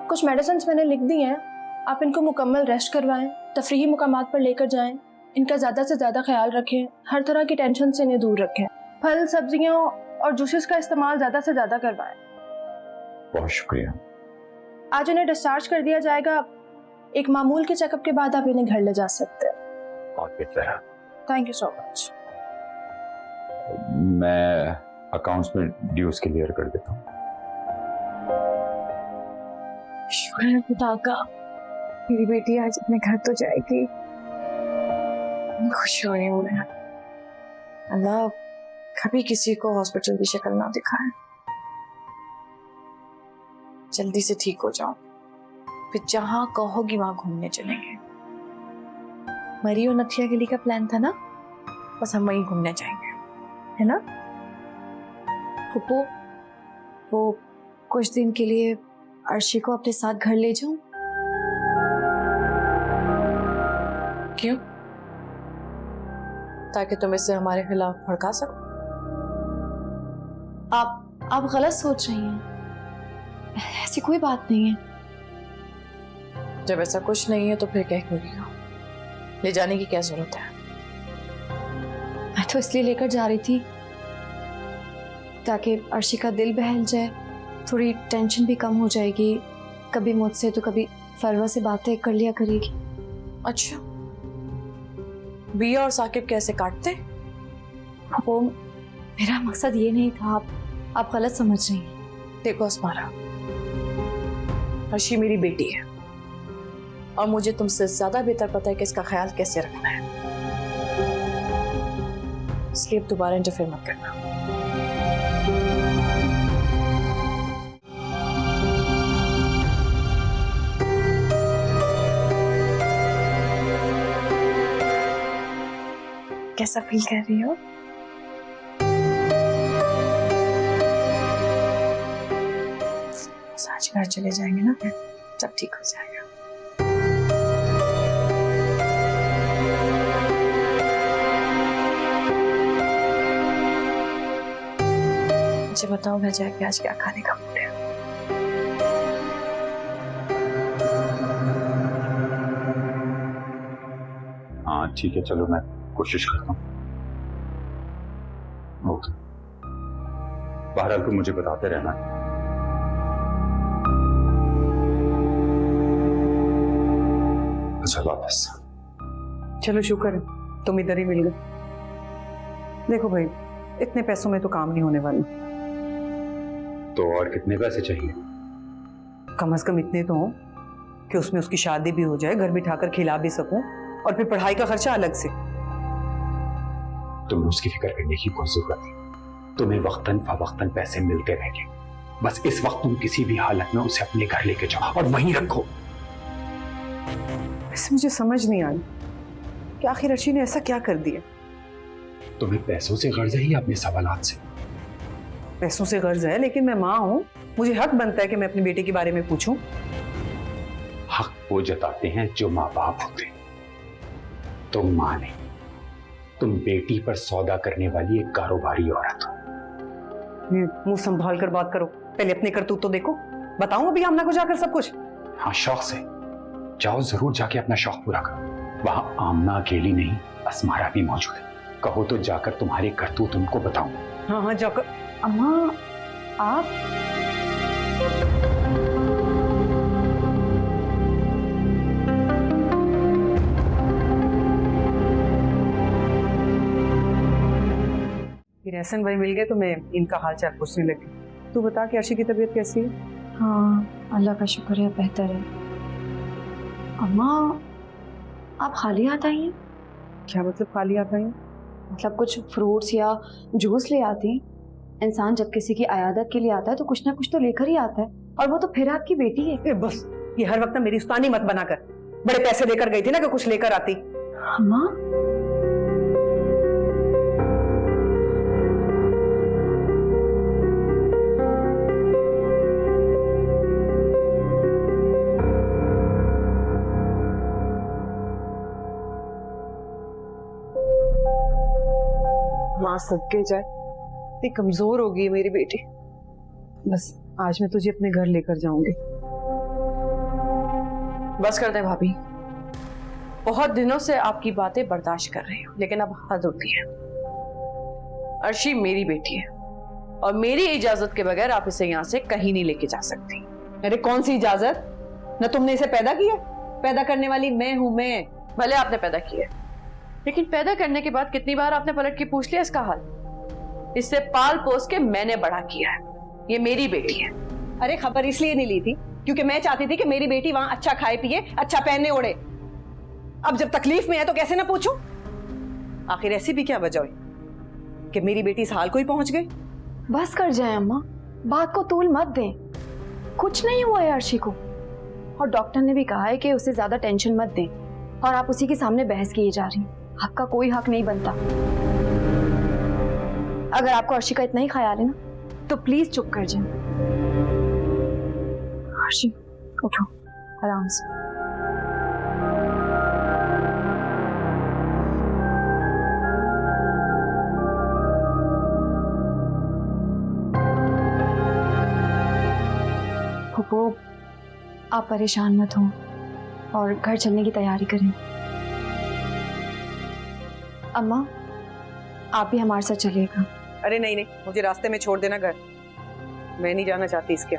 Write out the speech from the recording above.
कुछ मेडिसिन मैंने लिख दी हैं, आप इनको मुकम्मल रेस्ट करवाएं, तफरीही मुकामात पर लेकर जाएं, इनका ज़्यादा से ज़्यादा ख्याल रखें, हर तरह की टेंशन से इन्हें दूर रखें, फल सब्जियों और जूसेस का इस्तेमाल ज़्यादा से ज़्यादा करवाएं। बहुत शुक्रिया। आज इन्हें डिस्चार्ज कर दिया जाएगा। एक मामूल के चेकअप के बाद आप इन्हें घर ले जा सकते हैं। बहुत बेहतर है। Thank you so much. मैं अकाउंट्स में ड्यूज क्लियर कर देता हूँ। शुक्र है खुदा का, मेरी बेटी आज अपने घर तो जाएगी। खुश हो रही हूँ मैं। अल्लाह कभी किसी को हॉस्पिटल की शक्ल ना दिखाए। जल्दी से ठीक हो जाओ, फिर जहां कहोगी वहां घूमने चलेंगे। मरी और नथिया गली का प्लान था ना, बस हम वहीं घूमने जाएंगे, है ना? पुप्पो, वो कुछ दिन के लिए अर्शी को अपने साथ घर ले जाऊं? क्यों? ताकि तुम इसे हमारे खिलाफ भड़का सको। आप गलत सोच रही हैं, ऐसी कोई बात नहीं है। जब ऐसा कुछ नहीं है तो फिर कह क्यों रही हो? ले जाने की क्या जरूरत है? मैं तो इसलिए लेकर जा रही थी ताकि अर्शी का दिल बहल जाए, थोड़ी टेंशन भी कम हो जाएगी। कभी मुझसे तो कभी फरवा से बातें कर लिया करेगी। अच्छा, बिया और साकिब कैसे काटते? वो मेरा मकसद ये नहीं था, आप गलत समझ रही हैं। देखो अस्मारा, अर्शी मेरी बेटी है और मुझे तुमसे ज्यादा बेहतर पता है कि इसका ख्याल कैसे रखना है, इसलिए अब दोबारा इंटरफेयर मत करना। कैसा फील कर रही हो? आज घर चले जाएंगे ना, फिर सब ठीक हो जाएगा। मुझे बताओ घर जाके आज क्या खाने का मूड है? हाँ ठीक है, चलो मैं कोशिश करता हूँ। ओके, बहरहाल तुम मुझे बताते रहना। अच्छा वापस। चलो शुक्र है तुम इधर ही मिल गए। देखो भाई, इतने पैसों में तो काम नहीं होने वाला। तो और कितने पैसे चाहिए? कम से कम इतने तो हो कि उसमें उसकी शादी भी हो जाए, घर बिठाकर खिला भी सकूं, और फिर पढ़ाई का खर्चा अलग से। तुम्हें उसकी फिक्र करने की कोई जरूरत नहीं। तुम्हें वक्तन फवक्तन पैसे मिलते रहेंगे। बस इस वक्त तुम किसी भी हालत में उसे अपने घर लेके जाओ और वहीं रखो। वैसे मुझे समझ नहीं आई कि आखिर अर्शी ने ऐसा क्या कर दिया। तुम्हें पैसों से गर्ज है या अपने सवालात से? पैसों से गर्ज है, लेकिन मैं माँ हूं, मुझे हक बनता है कि मैं अपनी बेटी के बारे में पूछूं। हक वो जताते हैं जो माँ बाप होते हैं। तुम माँ नहीं, तुम बेटी पर सौदा करने वाली एक कारोबारी औरत हो। मुंह संभाल कर बात करो, पहले अपने करतूत तो देखो। बताऊं अभी आमना को जाकर सब कुछ? हाँ शौक से जाओ, जरूर जाके अपना शौक पूरा करो। वहां आमना अकेली नहीं, अस्मारा भी मौजूद है। कहो तो जाकर तुम्हारे करतूत उनको बताऊं। हाँ हाँ जाकर। अम्मा आप फिर एहसन भाई मिल गए तो मैं इनका हाल चाल पूछने लगी। तू बता कि अर्शी की तबीयत कैसी है? हाँ अल्लाह का शुक्र है, बेहतर है। अम्मा आप खाली हाथ आई हैं? क्या मतलब खाली हाथ आई? मतलब कुछ फ्रूट्स या जूस ले आती। इंसान जब किसी की अयादत के लिए आता है तो कुछ ना कुछ तो लेकर ही आता है, और वो तो फिर आपकी बेटी है। बस ये हर वक्त मेरी उस्तानी मत बनाकर। बड़े पैसे देकर गई थी ना कि कुछ लेकर आती। अम्मा माँ सदके जाए, इतनी कमजोर हो गई है मेरी बेटी। बस आज मैं तुझे अपने घर लेकर जाऊंगी। बस कर दे भाभी, बहुत दिनों से आपकी बातें बर्दाश्त कर रही हूँ, लेकिन अब हद होती है। अर्शी मेरी बेटी है और मेरी इजाजत के बगैर आप इसे यहाँ से कहीं नहीं लेके जा सकती। अरे कौन सी इजाजत? न तुमने इसे पैदा किया, पैदा करने वाली मैं हूं। मैं भले आपने पैदा किया, लेकिन पैदा करने के बाद कितनी बार आपने पलट के पूछ लिया इसका हाल? इससे पाल पोस के मैंने बड़ा किया है, ये मेरी बेटी है। अरे खबर इसलिए नहीं ली थी क्योंकि मैं चाहती थी कि मेरी बेटी वहां अच्छा खाए पिए, अच्छा पहने ओढ़े। अब जब तकलीफ में है तो कैसे ना पूछूं? आखिर ऐसी भी क्या वजह है कि मेरी बेटी इस हाल को ही पहुंच गई? बस कर जाए अम्मा, बात को तूल मत दें। कुछ नहीं हुआ है अर्शी को, और डॉक्टर ने भी कहा है कि उसे ज्यादा टेंशन मत दें, और आप उसी के सामने बहस किए जा रही हैं। आपका कोई हक नहीं बनता। अगर आपको अर्शी का इतना ही ख्याल है ना, तो प्लीज चुप कर जाएं। अर्शी उठो आराम से। फूफो, आप परेशान मत हो और घर चलने की तैयारी करें। अम्मा, आप भी हमारे साथ चलिएगा। अरे नहीं नहीं, मुझे रास्ते में छोड़ देना घर, मैं नहीं जाना चाहती इसके।